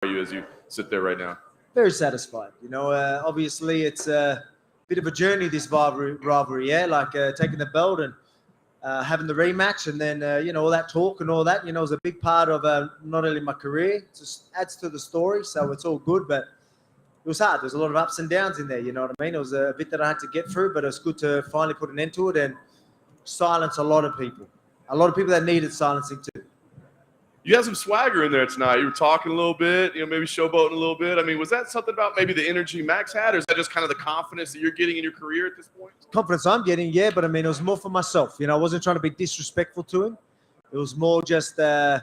are you as you sit there right now? Very satisfied. Obviously it's a bit of a journey, this rivalry, yeah? Like taking the belt and having the rematch, and then, all that talk and all that, is a big part of not only my career, it just adds to the story, so it's all good, but it was hard. There's a lot of ups and downs in there, you know what I mean? It was a bit that I had to get through, but it's good to finally put an end to it and silence a lot of people that needed silencing too. You had some swagger in there tonight. You were talking a little bit, maybe showboating a little bit. I mean, was that something about maybe the energy Max had, or is that just kind of the confidence that you're getting in your career at this point? Confidence I'm getting, yeah, but I mean, it was more for myself. I wasn't trying to be disrespectful to him. It was more just let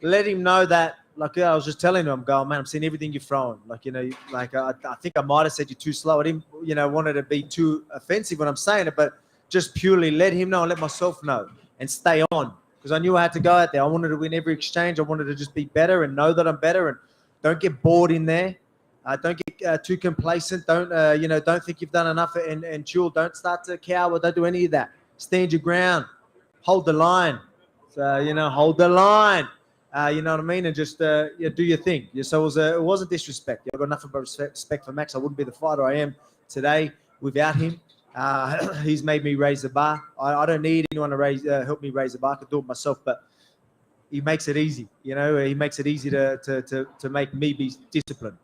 him know that, like, I was just telling him, I'm going, man, I'm seeing everything you're throwing. Like, I think I might have said you're too slow. I didn't, wanted to be too offensive when I'm saying it, but just purely let him know and let myself know and stay on. Because I knew I had to go out there. I wanted to win every exchange. I wanted to just be better and know that I'm better, and don't get bored in there. Don't get too complacent. Don't think you've done enough and chill. Don't start to cower. Don't do any of that. Stand your ground. Hold the line. So, hold the line. You know what I mean? And just do your thing. So it wasn't disrespect. I've got nothing but respect for Max. I wouldn't be the fighter I am today without him. He's made me raise the bar. I don't need anyone to help me raise the bar. I can do it myself, but he makes it easy. He makes it easy to make me be disciplined.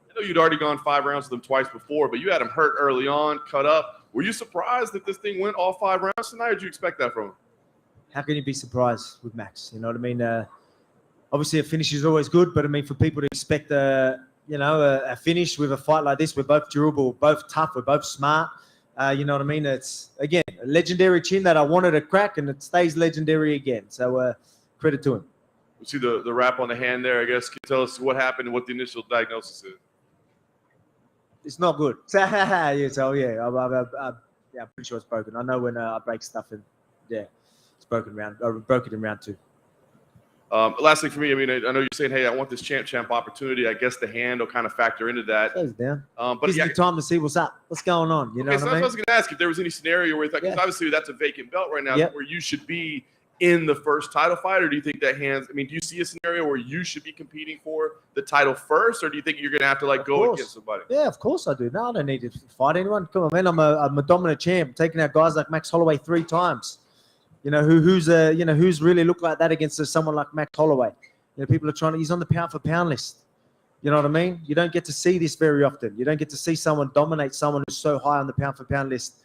I know you'd already gone 5 rounds with him twice before, but you had him hurt early on, cut up. Were you surprised that this thing went all 5 rounds tonight, or did you expect that from him? How can you be surprised with Max? You know what I mean? Obviously, a finish is always good, but I mean, for people to expect a finish with a fight like this, we're both durable, we're both tough, we're both smart. You know what I mean? It's, again, a legendary chin that I wanted to crack, and it stays legendary again. So credit to him. We see the wrap on the hand there, I guess. Can you tell us what happened and what the initial diagnosis is? It's not good. I'm pretty sure it's broken. I know when I break stuff, and it's broken round. I broke it in round 2. Last thing for me, I mean, I know you're saying, hey, I want this champ opportunity. I guess the hand will kind of factor into that. Slows down. But gives you time to see what's up, what's going on. You know what I mean? I was going to ask if there was any scenario where, because obviously that's a vacant belt right now, where you should be in the first title fight, or do you think that hands? I mean, do you see a scenario where you should be competing for the title first, or do you think you're going to have to go against somebody? Yeah, of course I do. No, I don't need to fight anyone. Come on, man. I'm a dominant champ, taking out guys like Max Holloway 3 times. Who's really looked like that against someone like Max Holloway? People are he's on the pound for pound list. You know what I mean? You don't get to see this very often. You don't get to see someone dominate someone who's so high on the pound for pound list.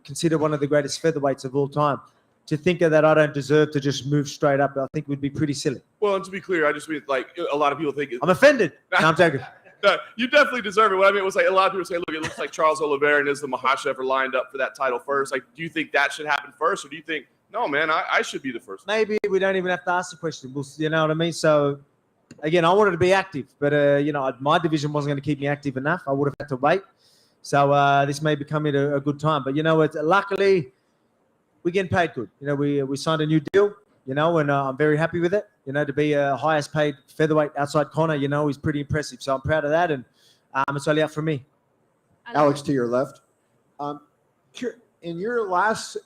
Considered one of the greatest featherweights of all time. To think that I don't deserve to just move straight up, I think would be pretty silly. Well, and to be clear, I just mean, a lot of people think I'm offended. No, I'm joking. No, you definitely deserve it. What I mean was, a lot of people say, look, it looks like Charles Oliveira and Islam Makhachev are lined up for that title first. Do you think that should happen first, or do you think, no, man, I should be the first? Maybe we don't even have to ask the question. You know what I mean? So, again, I wanted to be active, but, my division wasn't going to keep me active enough. I would have had to wait. So this may become a good time. But, luckily, we're getting paid good. We signed a new deal, and I'm very happy with it. To be a highest paid featherweight outside corner, is pretty impressive. So I'm proud of that, and it's only up for me. Alex, to your left. In your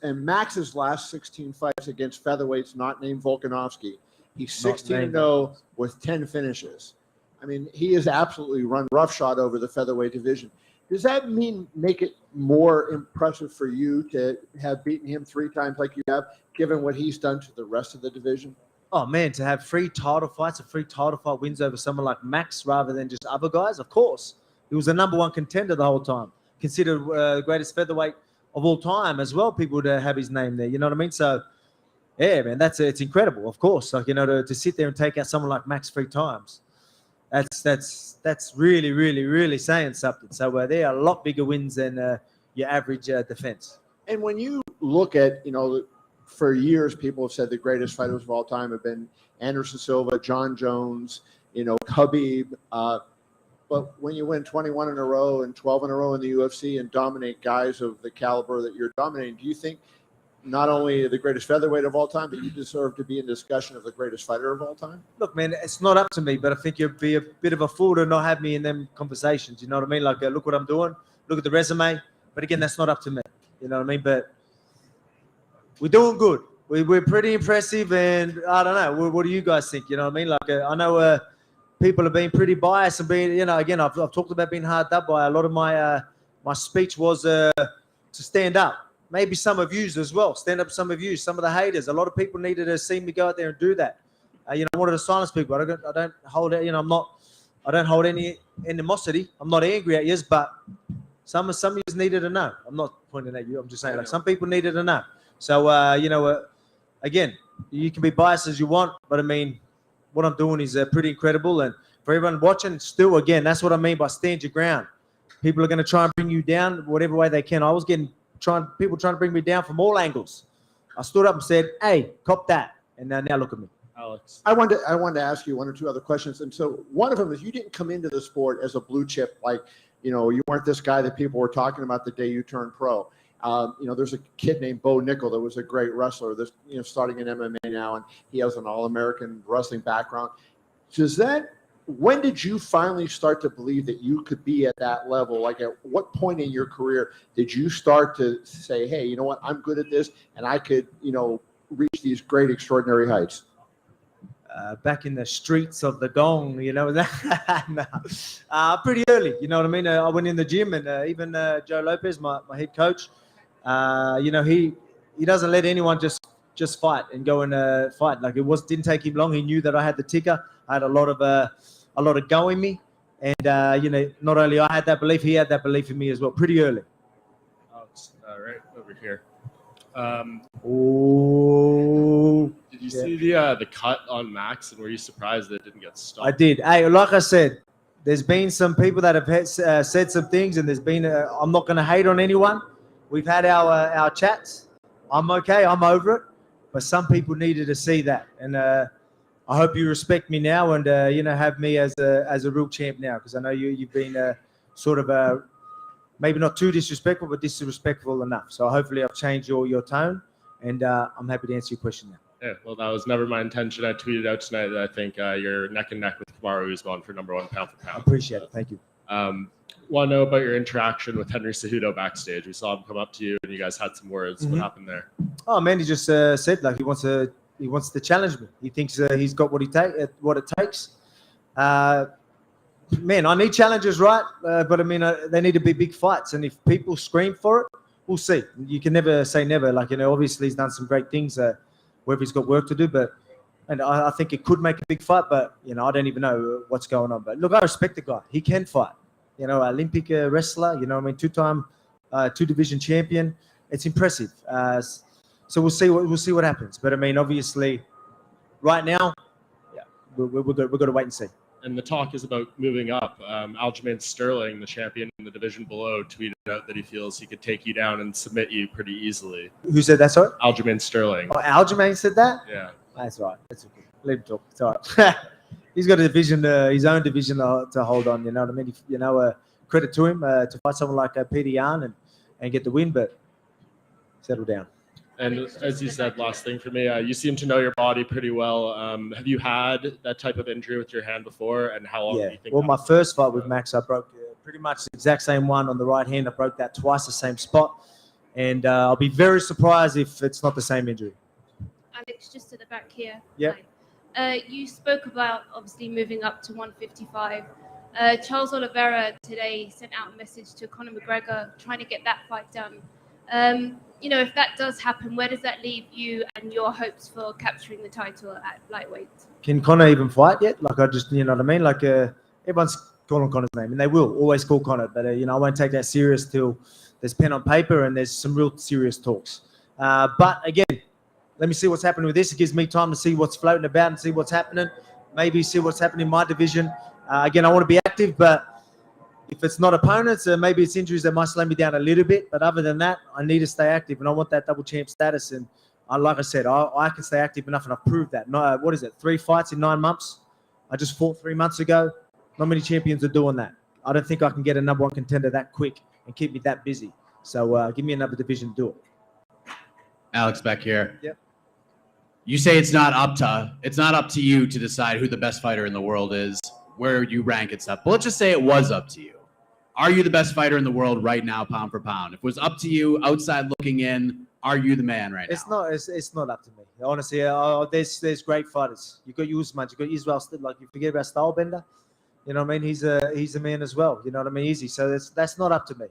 Max's last 16 fights against featherweights not named Volkanovski, he's 16-0 with 10 finishes. I mean, he has absolutely run roughshod over the featherweight division. Does that make it more impressive for you to have beaten him 3 times like you have, given what he's done to the rest of the division? Oh, man, to have 3 title fights, 3 title fight wins over someone like Max rather than just other guys, of course. He was the #1 contender the whole time, considered the greatest featherweight of all time as well, people to have his name there. You know what I mean? So, yeah, man, it's incredible, of course. To sit there and take out someone like Max 3 times, that's really, really, really saying something. So they are a lot bigger wins than your average defense. And when you look at, for years, people have said the greatest fighters of all time have been Anderson Silva, John Jones, Khabib. But when you win 21 in a row and 12 in a row in the UFC and dominate guys of the caliber that you're dominating, do you think not only the greatest featherweight of all time, but you deserve to be in discussion of the greatest fighter of all time? Look, man, it's not up to me, but I think you'd be a bit of a fool to not have me in them conversations. You know what I mean? Look what I'm doing. Look at the resume. But again, that's not up to me. You know what I mean? But we're doing good. We're pretty impressive, and I don't know. What do you guys think? You know what I mean? I know people have been pretty biased and being, again, I've talked about being hard up by a lot of my my speech was to stand up. Maybe some of yous as well. Stand up, some of yous, some of the haters. A lot of people needed to see me go out there and do that. I wanted to silence people. I don't hold it. I don't hold any animosity. I'm not angry at you, but some of yous needed to know. I'm not pointing at you. I'm just saying, like, some people needed to know. So, again, you can be biased as you want, but I mean, what I'm doing is pretty incredible. And for everyone watching, still, again, that's what I mean by stand your ground. People are going to try and bring you down whatever way they can. I was getting people trying to bring me down from all angles. I stood up and said, "Hey, cop that," and now look at me. Alex, I wanted to ask you one or two other questions, and so one of them is you didn't come into the sport as a blue chip, like you weren't this guy that people were talking about the day you turned pro. There's a kid named Bo Nickel that was a great wrestler. This starting in MMA now, and he has an All-American wrestling background. When did you finally start to believe that you could be at that level? Like, at what point in your career did you start to say, "Hey, you know what? I'm good at this, and I could, reach these great, extraordinary heights"? Back in the streets of the Gong, pretty early. You know what I mean? I went in the gym, and even Joe Lopez, my head coach, he doesn't let anyone just fight and go and fight. Like, didn't take him long. He knew that I had the ticker. I had a lot of go in me, and not only I had that belief, he had that belief in me as well. Pretty early. Right over here. Did you see the cut on Max, and were you surprised that it didn't get stopped? I did. Hey, like I said, there's been some people that have said some things, and there's been. I'm not going to hate on anyone. We've had our chats. I'm okay. I'm over it. But some people needed to see that, and I hope you respect me now, and have me as a real champ now, because I know you've been sort of maybe not too disrespectful, but disrespectful enough. So hopefully I've changed your tone, and I'm happy to answer your question now. Yeah, well, that was never my intention. I tweeted out tonight that I think you're neck and neck with Kamaru Usman for #1 pound for pound. I appreciate it. Thank you. Want to know about your interaction with Henry Cejudo backstage? We saw him come up to you, and you guys had some words. Mm-hmm. What happened there? Oh man, he just said like he wants to challenge me. He thinks he's got what it takes. Man, I need challenges, right? But I mean, they need to be big fights, and if people scream for it, we'll see. You can never say never. Like, obviously he's done some great things. Whether he's got work to do, and I think it could make a big fight, but I don't even know what's going on. But look, I respect the guy. He can fight. Olympic wrestler. Two-time, two-division champion. It's impressive. So we'll see what happens. But I mean, obviously, right now, yeah, we're going to wait and see. And the talk is about moving up. Aljamain Sterling, the champion in the division below, tweeted out that he feels he could take you down and submit you pretty easily. Who said that, sorry? Aljamain Sterling. Oh, Aljamain said that? Yeah. That's all right. That's okay. Let him talk. It's all right. He's got a division, his own division to hold on. You know what I mean? Credit to him to fight someone like Peter Yan and get the win, but settle down. And as you said, last thing for me, you seem to know your body pretty well. Have you had that type of injury with your hand before, and how long do you think? Well, my first fight with Max, I broke pretty much the exact same one on the right hand. I broke that twice, the same spot, and I'll be very surprised if it's not the same injury. Alex, just at the back here. Yeah. You spoke about obviously moving up to 155. Charles Oliveira today sent out a message to Conor McGregor trying to get that fight done. If that does happen, where does that leave you and your hopes for capturing the title at lightweight? Can Conor even fight yet? Like, I just, you know what I mean? Like, everyone's calling Conor's name, and they will always call Conor, but, I won't take that serious till there's pen on paper and there's some real serious talks. But again, let me see what's happening with this. It gives me time to see what's floating about and see what's happening. Maybe see what's happening in my division. Again, I want to be active, but if it's not opponents, maybe it's injuries that might slow me down a little bit. But other than that, I need to stay active, and I want that double champ status. And like I said, I can stay active enough, and I've proved that. No, what is it? 3 fights in 9 months. I just fought 3 months ago. Not many champions are doing that. I don't think I can get a #1 contender that quick and keep me that busy. So give me another division to do it. Alex back here. Yep. You say it's not up to you to decide who the best fighter in the world is, where you rank and stuff. But let's just say it was up to you. Are you the best fighter in the world right now, pound for pound? If it was up to you, outside looking in, are you the man right It's now? not. It's not up to me. Honestly, there's great fighters. You got Usman, you got Israel. Like you forget about Stylebender. You know what I mean? He's a man as well. You know what I mean? Easy. So that's not up to me.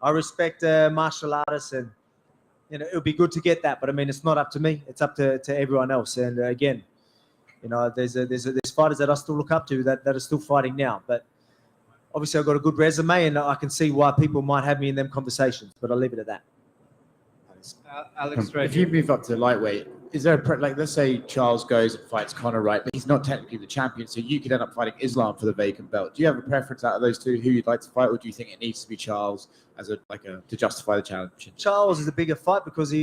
I respect martial artists, and you know it would be good to get that. But I mean, it's not up to me. It's up to everyone else. And again, you know, there's fighters that I still look up to that are still fighting now. But obviously, I've got a good resume, and I can see why people might have me in them conversations. But I'll leave it at that. Alex, If you move up to lightweight, is there like, let's say Charles goes and fights Conor, right? But he's not technically the champion, so you could end up fighting Islam for the vacant belt. Do you have a preference out of those two who you'd like to fight, or do you think it needs to be Charles as to justify the challenge? Charles is a bigger fight because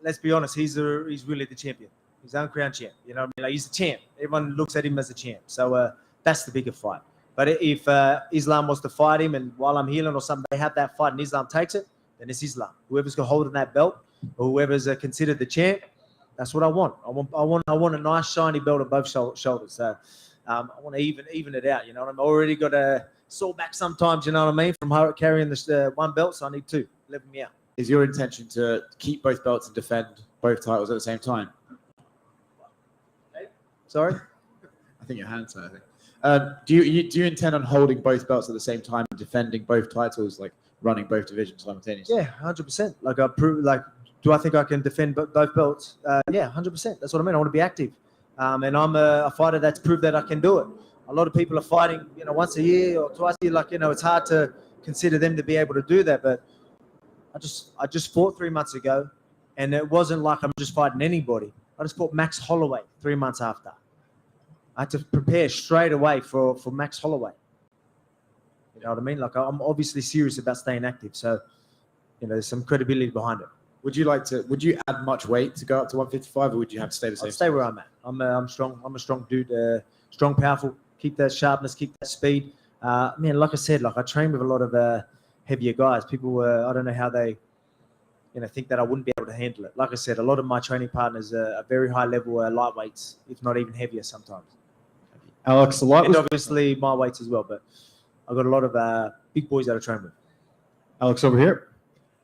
let's be honest, he's really the champion. He's the uncrowned champ. You know what I mean? Like, he's the champ. Everyone looks at him as a champ. So that's the bigger fight. But if Islam wants to fight him, and while I'm healing or something, they have that fight and Islam takes it, then it's Islam. Whoever's got hold of that belt, or whoever's considered the champ, that's what I want. I want a nice shiny belt on both shoulders. So I want to even it out. You know what I mean? I already got a sore back sometimes. You know what I mean? From carrying this one belt, so I need two. Level me out. Is your intention to keep both belts and defend both titles at the same time? Sorry. I think your hand's hurt, I think. Do you intend on holding both belts at the same time and defending both titles, like running both divisions simultaneously? Yeah, 100%. Like I prove, like, do I think I can defend both belts? Yeah, 100%. That's what I mean. I want to be active, and I'm a fighter that's proved that I can do it. A lot of people are fighting, you know, once a year or twice a year. Like, you know, it's hard to consider them to be able to do that. But I just fought 3 months ago, and it wasn't like I'm just fighting anybody. I just fought Max Holloway 3 months after. I had to prepare straight away for Max Holloway. You know what I mean? Like, I'm obviously serious about staying active. So, you know, there's some credibility behind it. Would you add much weight to go up to 155, or would you have to stay the same? I'll stay where I'm at. I'm strong. I'm a strong dude. Strong, powerful. Keep that sharpness. Keep that speed. Man, like I said, like I train with a lot of heavier guys. People, I don't know how they, you know, think that I wouldn't be able to handle it. Like I said, a lot of my training partners are very high level lightweights, if not even heavier sometimes. Alex, And obviously my weights as well, but I've got a lot of big boys that I train with. Alex over here.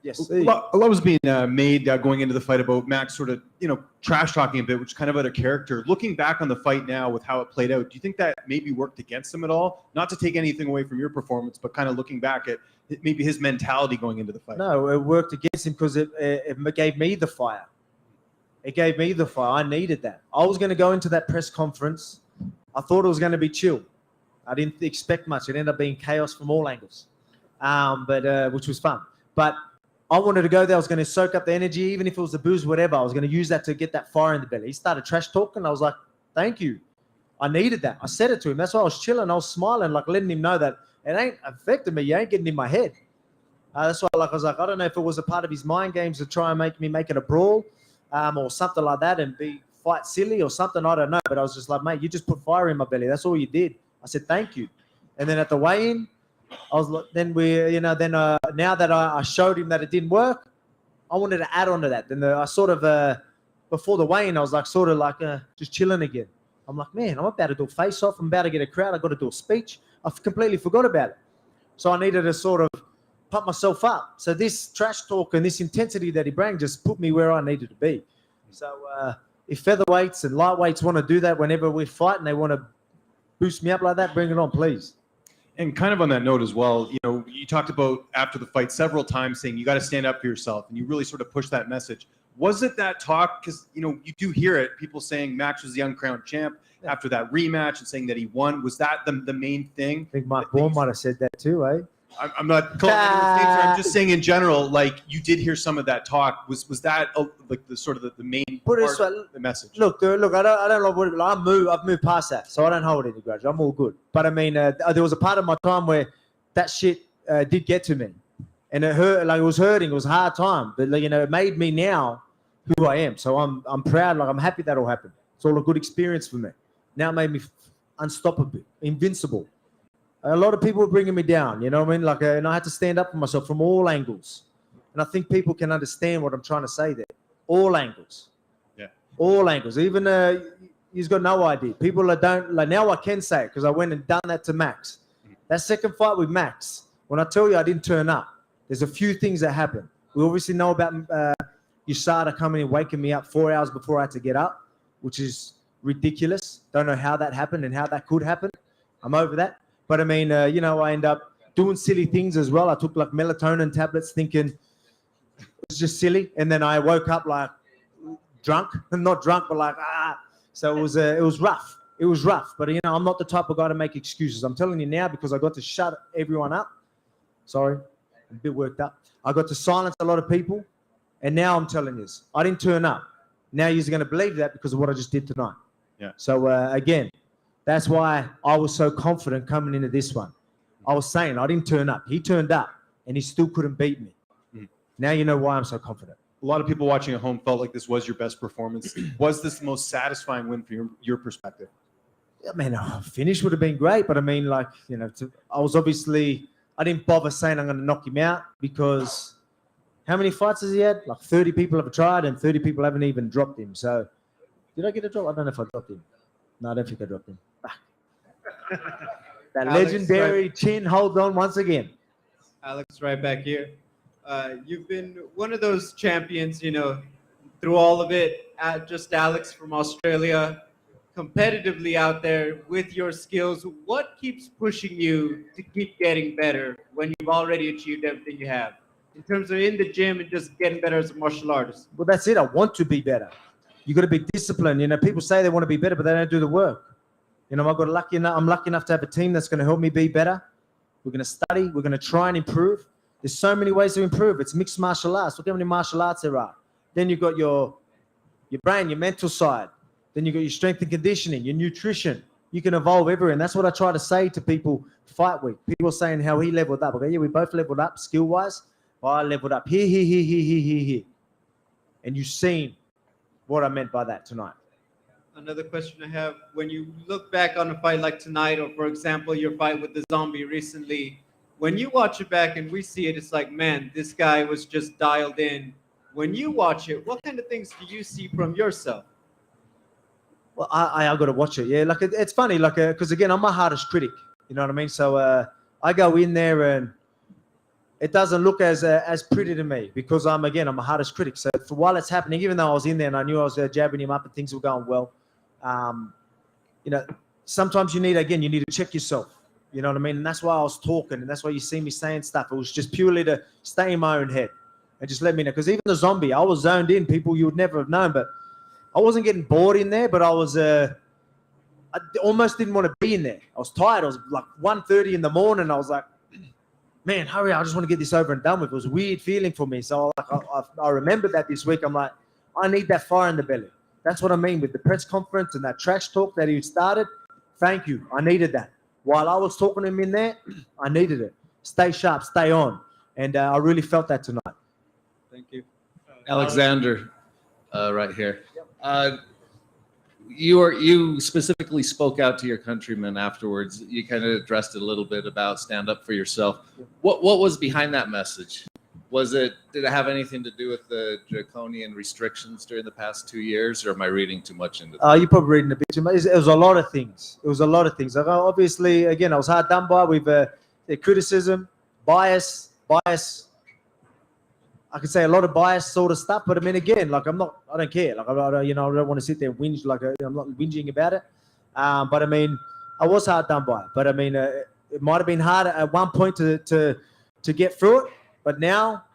Yes. A lot was being made going into the fight about Max sort of, you know, trash talking a bit, which is kind of out of character. Looking back on the fight now with how it played out, do you think that maybe worked against him at all? Not to take anything away from your performance, but kind of looking back at maybe his mentality going into the fight. No, it worked against him because it gave me the fire. It gave me the fire. I needed that. I was going to go into that press conference. I thought it was going to be chill. I didn't expect much. It ended up being chaos from all angles, but which was fun. But I wanted to go there. I was going to soak up the energy, even if it was the booze, whatever. I was going to use that to get that fire in the belly. He started trash talking. I was like, thank you. I needed that. I said it to him. That's why I was chilling. I was smiling, like letting him know that it ain't affecting me. You ain't getting in my head. That's why I was like, I don't know if it was a part of his mind games to try and make me make it a brawl or something like that and fight silly or something. I don't know. But I was just like, mate, you just put fire in my belly. That's all you did. I said, thank you. And then at the weigh-in, I was like, now that I showed him that it didn't work, I wanted to add on to that. Then I sort of, before the weigh-in, I was like, sort of like just chilling again. I'm like, man, I'm about to do a face-off. I'm about to get a crowd. I got to do a speech. I completely forgot about it. So I needed to sort of pump myself up. So this trash talk and this intensity that he brought just put me where I needed to be. So if featherweights and lightweights want to do that whenever we fight and they want to boost me up like that, bring it on, please. And kind of on that note as well, you know, you talked about after the fight several times saying you got to stand up for yourself, and you really sort of pushed that message. Was it that talk? Because, you know, you do hear it, people saying Max was the uncrowned champ after that rematch and saying that he won. Was that the main thing? I think Mike Bourne might have said that too, eh? I'm not calling anyone names here. I'm just saying in general, like, you did hear some of that talk. Was that like the sort of the main part of the message? Look, I don't know what I've moved past that, so I don't hold any grudge. I'm all good. But I mean, there was a part of my time where that shit did get to me, and it hurt. Like, it was hurting. It was a hard time, but like, you know, it made me now who I am. So I'm proud. Like, I'm happy that all happened. It's all a good experience for me. Now it made me unstoppable, invincible. A lot of people were bringing me down, you know what I mean? Like, and I had to stand up for myself from all angles. And I think people can understand what I'm trying to say there. All angles. Yeah. All angles. Even he's got no idea. People don't like. Now I can say it because I went and done that to Max. That second fight with Max. When I tell you I didn't turn up, there's a few things that happened. We obviously know about USADA coming in, waking me up 4 hours before I had to get up, which is ridiculous. Don't know how that happened and how that could happen. I'm over that. But I mean, I end up doing silly things as well. I took like melatonin tablets thinking it was just silly. And then I woke up like drunk, not drunk, but like, So it was rough. It was rough. But, I'm not the type of guy to make excuses. I'm telling you now because I got to shut everyone up. Sorry, I'm a bit worked up. I got to silence a lot of people. And now I'm telling you, I didn't turn up. Now you're going to believe that because of what I just did tonight. Yeah. So, again, that's why I was so confident coming into this one. I was saying I didn't turn up. He turned up, and he still couldn't beat me. Mm. Now you know why I'm so confident. A lot of people watching at home felt like this was your best performance. Was this the most satisfying win from your perspective? I mean, a finish would have been great, but I mean, I didn't bother saying I'm going to knock him out because how many fights has he had? Like 30 people have tried, and 30 people haven't even dropped him. So, did I get a drop? I don't know if I dropped him. No, I don't think I dropped him. That Alex, legendary chin hold on once again. Alex, right back here. You've been one of those champions, through all of it. Just Alex from Australia, competitively out there with your skills. What keeps pushing you to keep getting better when you've already achieved everything you have? In terms of in the gym and just getting better as a martial artist. Well, that's it. I want to be better. You got to be disciplined. People say they want to be better, but they don't do the work. I'm lucky enough to have a team that's going to help me be better. We're going to study. We're going to try and improve. There's so many ways to improve. It's mixed martial arts. Look how many martial arts there are. Then you've got your brain, your mental side. Then you've got your strength and conditioning, your nutrition. You can evolve everywhere. And that's what I try to say to people fight week. People are saying how he leveled up. Okay, yeah, we both leveled up skill-wise. Well, I leveled up here. And you've seen what I meant by that tonight. Another question I have, when you look back on a fight like tonight, or for example, your fight with the Zombie recently, when you watch it back and we see it, it's like, man, this guy was just dialed in. When you watch it, what kind of things do you see from yourself? Well, I got to watch it. Yeah, it's funny, because again, I'm my hardest critic. You know what I mean? So I go in there and it doesn't look as pretty to me because I'm a hardest critic. So for while it's happening, even though I was in there and I knew I was jabbing him up and things were going well, sometimes you need to check yourself. You know what I mean? And that's why I was talking, and that's why you see me saying stuff. It was just purely to stay in my own head and just let me know. Because even the Zombie, I was zoned in, people you would never have known, but I wasn't getting bored in there, but I was I almost didn't want to be in there. I was tired. I was like 1:30 in the morning. I was like, man, hurry, I just want to get this over and done with. It was a weird feeling for me. So I remembered that this week. I'm like, I need that fire in the belly. That's what I mean with the press conference and that trash talk that he started. Thank you. I needed that. While I was talking to him in there, I needed it. Stay sharp, stay on. And I really felt that tonight. Thank you. Alexander, right here. You specifically spoke out to your countrymen afterwards. You kind of addressed it a little bit about stand up for yourself. What was behind that message? Did it have anything to do with the draconian restrictions during the past 2 years, or am I reading too much into that? You're probably reading a bit too much. It was a lot of things. Like, obviously, again, I was hard done by with the criticism, bias. I could say a lot of bias sort of stuff, but I mean, again, I don't care. I don't want to sit there and whinge. I'm not whinging about it. But I mean, I was hard done by. But I mean, it might have been hard at one point to get through it. But now,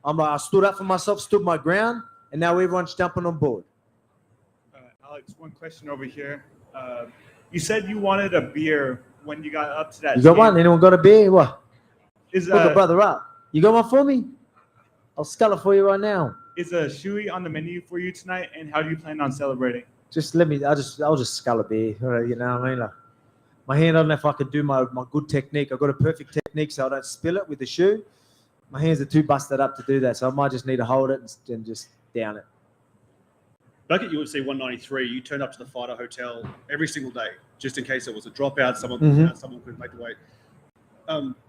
I stood up for myself, stood my ground, and now everyone's jumping on board. Alex, one question over here. You said you wanted a beer when you got up to that. You got one? Anyone got a beer? What? Hook a brother up. You got one for me? I'll scull it for you right now. Is a shoey on the menu for you tonight, and how do you plan on celebrating? Just let me. I'll just scull a beer. You know what I mean? My hand. I don't know if I could do my good technique. I've got a perfect technique, so I don't spill it with the shoe. My hands are too busted up to do that, so I might just need to hold it and just down it. Back at UFC 193, you turned up to the fighter hotel every single day, just in case there was a dropout, someone couldn't make the weight.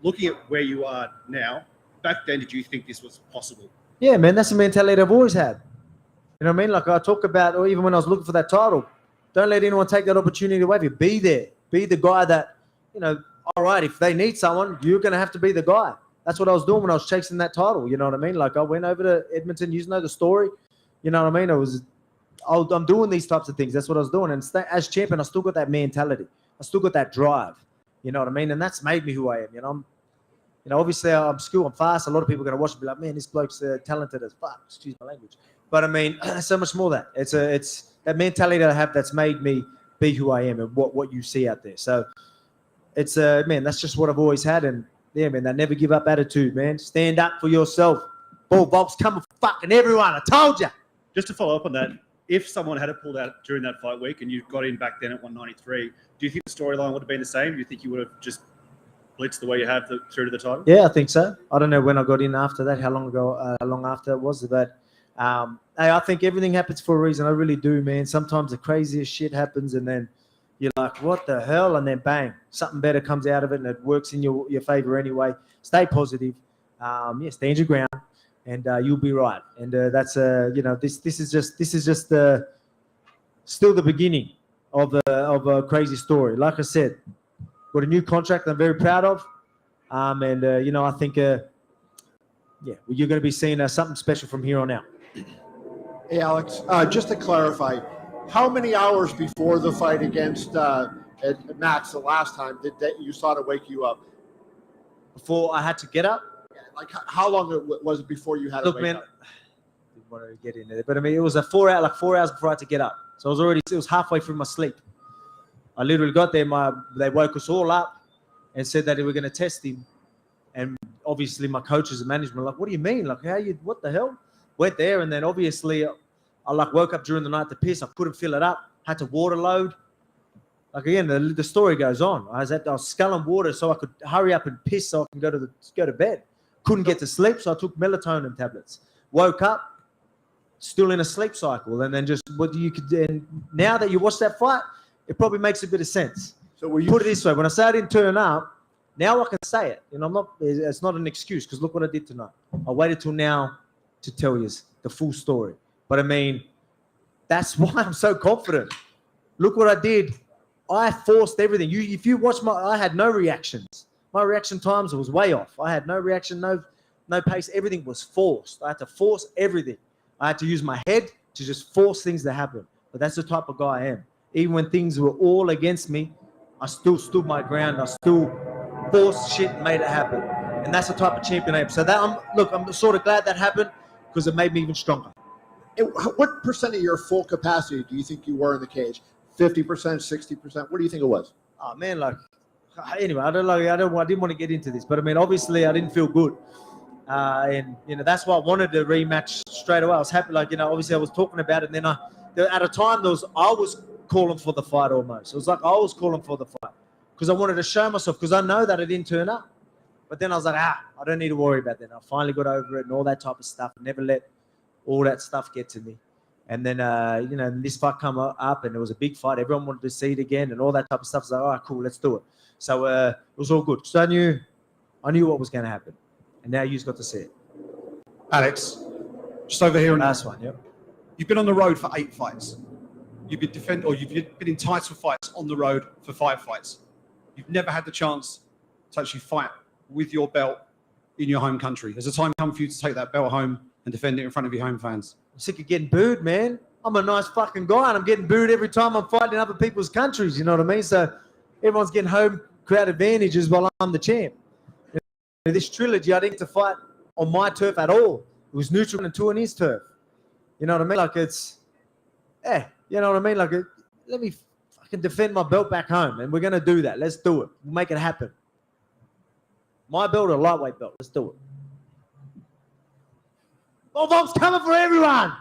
Looking at where you are now, back then, did you think this was possible? Yeah, man, that's the mentality I've always had. You know what I mean? Like I talk about, or even when I was looking for that title, don't let anyone take that opportunity away from you. Be there. Be the guy that, all right, if they need someone, you're going to have to be the guy. That's what I was doing when I was chasing that title. You know what I mean? Like I went over to Edmonton, you know the story. You know what I mean? I'm doing these types of things. That's what I was doing. And as champion, I still got that mentality. I still got that drive. You know what I mean? And that's made me who I am. Obviously I'm skilled, I'm fast. A lot of people are going to watch and be like, man, this bloke's talented as fuck. Excuse my language. But I mean, so much more that. It's that mentality that I have that's made me be who I am and what you see out there. So it's, man, that's just what I've always had. And yeah, man, that never give up attitude, man. Stand up for yourself. Volk's coming for fucking everyone. I told you. Just to follow up on that, if someone had pulled out during that fight week and you got in back then at 193, do you think the storyline would have been the same? Do you think you would have just blitzed the way you have through to the title? Yeah, I think so. I don't know when I got in after that, how long after it was, but I think everything happens for a reason. I really do, man. Sometimes the craziest shit happens and then you're like, what the hell? And then bang, something better comes out of it and it works in your favor anyway. Stay positive. Stand your ground. And you'll be right. And that's this is just still the beginning of a crazy story. Like I said, got a new contract I'm very proud of, and I think you're going to be seeing something special from here on out. Hey, Alex, just to clarify, how many hours before the fight against Max the last time did you saw to wake you up? Before I had to get up. Like how long was it before you had to wake up? Didn't want to get into it, but I mean, it was 4 hours before I had to get up. So it was halfway through my sleep. I literally got there. They woke us all up and said that they were going to test him. And obviously my coaches and management were like, what do you mean? Like, what the hell? Went there. And then obviously I woke up during the night to piss. I couldn't fill it up. Had to water load. Like again, the story goes on. I was sculling water so I could hurry up and piss so I can go to bed. Couldn't get to sleep, so I took melatonin tablets. Woke up, still in a sleep cycle, and then just and now that you watch that fight, it probably makes a bit of sense. So put it this way: when I say I didn't turn up, now I can say it. I'm not. It's not an excuse because look what I did tonight. I waited till now to tell you the full story. But I mean, that's why I'm so confident. Look what I did. I forced everything. If you watch I had no reactions. My reaction times was way off. I had no reaction, no pace. Everything was forced. I had to force everything. I had to use my head to just force things to happen. But that's the type of guy I am. Even when things were all against me, I still stood my ground. I still forced shit and made it happen. And that's the type of champion I am. So I'm sort of glad that happened because it made me even stronger. What percent of your full capacity do you think you were in the cage? 50%, 60%? What do you think it was? Oh man, anyway, I didn't want to get into this, but I mean, obviously, I didn't feel good, and that's why I wanted to rematch straight away. I was happy, obviously, I was talking about it, and then at a time I was calling for the fight almost. It was like I was calling for the fight because I wanted to show myself because I know that I didn't turn up, but then I was like, I don't need to worry about that. I finally got over it and all that type of stuff. Never let all that stuff get to me. And then, this fight come up and it was a big fight. Everyone wanted to see it again and all that type of stuff. I was like, all right, cool, let's do it. So it was all good. So I knew what was going to happen. And now you've got to see it. Alex, just over here. Last one, yep. You've been on the road for 8 fights. You've been you've been in title fights on the road for 5 fights. You've never had the chance to actually fight with your belt in your home country. Has the time come for you to take that belt home and defend it in front of your home fans? I'm sick of getting booed, man. I'm a nice fucking guy and I'm getting booed every time I'm fighting in other people's countries. You know what I mean? So everyone's getting home crowd advantages while I'm the champ. This trilogy, I didn't get to fight on my turf at all. It was neutral and 2 on his turf. You know what I mean? You know what I mean? Let me fucking defend my belt back home, and we're going to do that. Let's do it. We'll make it happen. My belt or a lightweight belt. Let's do it. Volk's coming for everyone.